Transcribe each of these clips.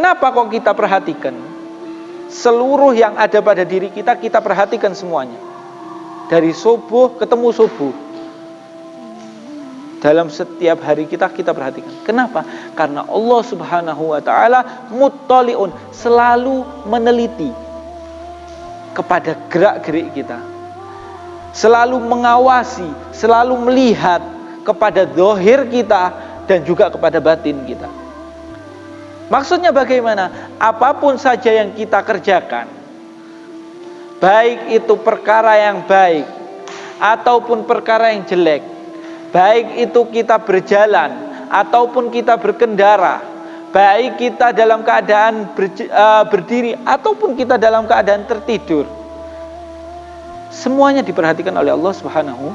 Kenapa kok kita perhatikan? Seluruh yang ada pada diri kita, kita perhatikan semuanya. Dari subuh ketemu subuh. Dalam setiap hari kita perhatikan. Kenapa? Karena Allah Subhanahu wa ta'ala muttali'un, selalu meneliti kepada gerak-gerik kita. Selalu mengawasi, selalu melihat kepada zahir kita dan juga kepada batin kita. Maksudnya bagaimana? Apapun saja yang kita kerjakan, baik itu perkara yang baik ataupun perkara yang jelek, baik itu kita berjalan ataupun kita berkendara, baik kita dalam keadaan berdiri ataupun kita dalam keadaan tertidur, semuanya diperhatikan oleh Allah Subhanahu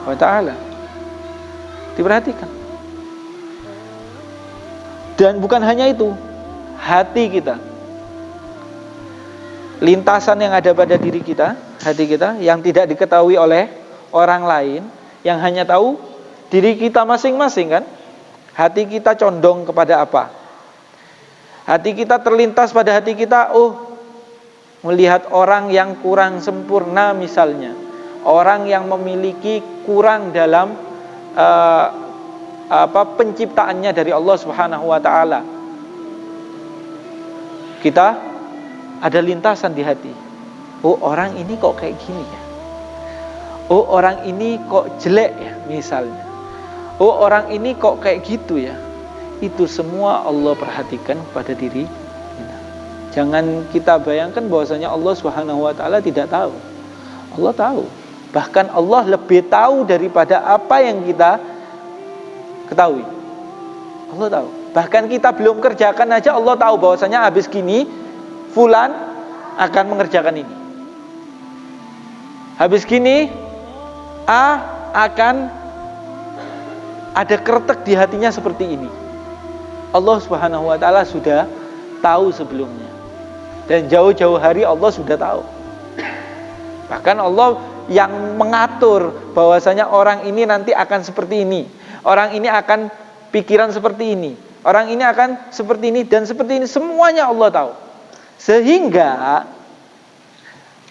wa ta'ala. Diperhatikan. Dan bukan hanya itu, hati kita, lintasan yang ada pada diri kita, hati kita yang tidak diketahui oleh orang lain, yang hanya tahu diri kita masing-masing kan. Hati kita condong kepada apa? Hati kita terlintas pada hati kita, melihat orang yang kurang sempurna misalnya, orang yang memiliki kurang dalam penciptaannya dari Allah Subhanahu wa ta'ala. Kita ada lintasan di hati. Orang ini kok kayak gini ya. Orang ini kok jelek ya misalnya. Orang ini kok kayak gitu ya. Itu semua Allah perhatikan pada diri kita. Jangan kita bayangkan bahwasanya Allah Subhanahu wa ta'ala tidak tahu. Allah tahu. Bahkan Allah lebih tahu daripada apa yang kita ketahui. Allah tahu. Bahkan kita belum kerjakan aja Allah tahu bahwasanya habis gini fulan akan mengerjakan ini. Habis gini A akan ada kretek di hatinya seperti ini. Allah Subhanahu wa ta'ala sudah tahu sebelumnya. Dan jauh-jauh hari Allah sudah tahu. Bahkan Allah yang mengatur bahwasanya orang ini nanti akan seperti ini. Orang ini akan pikiran seperti ini. Orang ini akan seperti ini dan seperti ini. Semuanya Allah tahu. Sehingga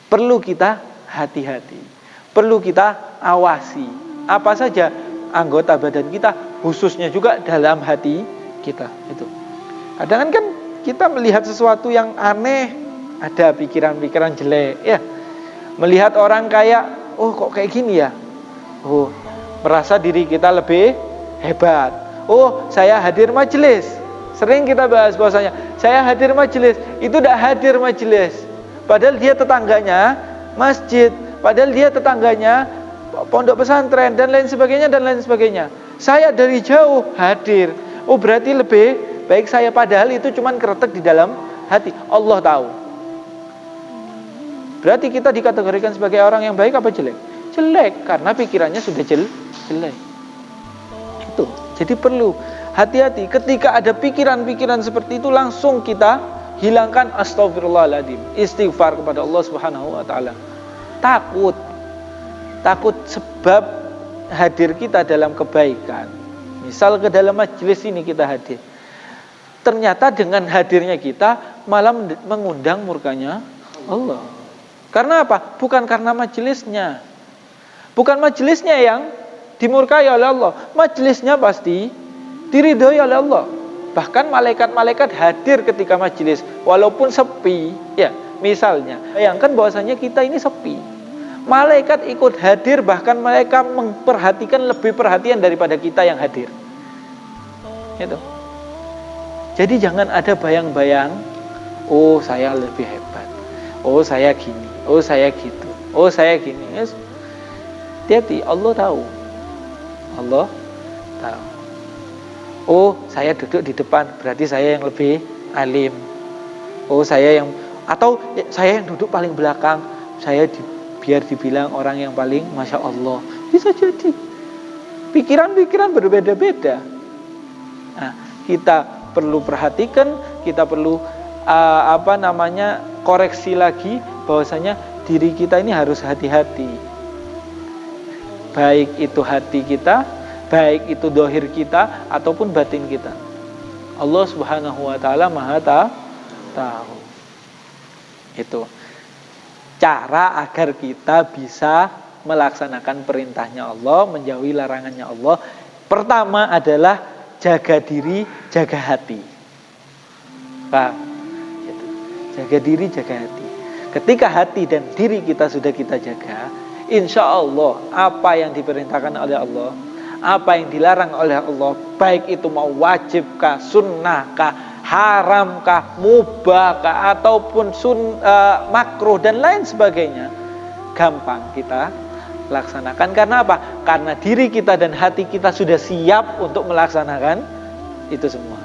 perlu kita hati-hati. Perlu kita awasi. Apa saja anggota badan kita, khususnya juga dalam hati kita. Itu. Kadang kan kita melihat sesuatu yang aneh, ada pikiran-pikiran jelek. Ya. Melihat orang kayak, kok kayak gini ya. Merasa diri kita lebih hebat. Saya hadir majelis. Sering kita bahas bahwasanya saya hadir majelis, itu tidak hadir majelis. Padahal dia tetangganya masjid, padahal dia tetangganya pondok pesantren dan lain sebagainya. Saya dari jauh hadir. Berarti lebih baik saya, padahal itu cuman kretek di dalam hati. Allah tahu. Berarti kita dikategorikan sebagai orang yang baik apa jelek? Jelek, karena pikirannya sudah jelek. Itu. Jadi perlu hati-hati ketika ada pikiran-pikiran seperti itu, langsung kita hilangkan, astagfirullahaladzim, istighfar kepada Allah Subhanahu wa ta'ala. Takut sebab hadir kita dalam kebaikan. Misal ke dalam majelis ini kita hadir, ternyata dengan hadirnya kita malah mengundang murkanya Allah. Karena apa? Bukan karena majelisnya. Bukan majelisnya yang dimurkai oleh Allah. Majelisnya pasti diridhoi oleh Allah. Bahkan malaikat-malaikat hadir ketika majelis walaupun sepi. Ya, misalnya, bayangkan bahwasanya kita ini sepi. Malaikat ikut hadir, bahkan mereka memperhatikan, lebih perhatian daripada kita yang hadir. Gitu. Jadi jangan ada bayang-bayang, saya lebih hebat. Saya gini. Saya gitu. Saya gini. Hati-hati, Allah tahu. Allah tahu. Saya duduk di depan, berarti saya yang lebih alim. Saya yang duduk paling belakang, biar dibilang orang yang paling Masya Allah. Bisa jadi pikiran-pikiran berbeda-beda. Nah, kita perlu perhatikan, kita perlu koreksi lagi bahwasanya diri kita ini harus hati-hati. Baik itu hati kita, baik itu zahir kita ataupun batin kita. Allah Subhanahu wa ta'ala Maha tahu. Itu cara agar kita bisa melaksanakan perintahnya Allah, menjauhi larangannya Allah. Pertama adalah jaga diri, jaga hati. Paham? Gitu. Jaga diri, jaga hati. Ketika hati dan diri kita sudah kita jaga, insya Allah apa yang diperintahkan oleh Allah, apa yang dilarang oleh Allah, baik itu mau wajibkah, sunnahkah, haramkah, mubahkah, ataupun makruh dan lain sebagainya, gampang kita laksanakan. Karena apa? Karena diri kita dan hati kita sudah siap untuk melaksanakan itu semua.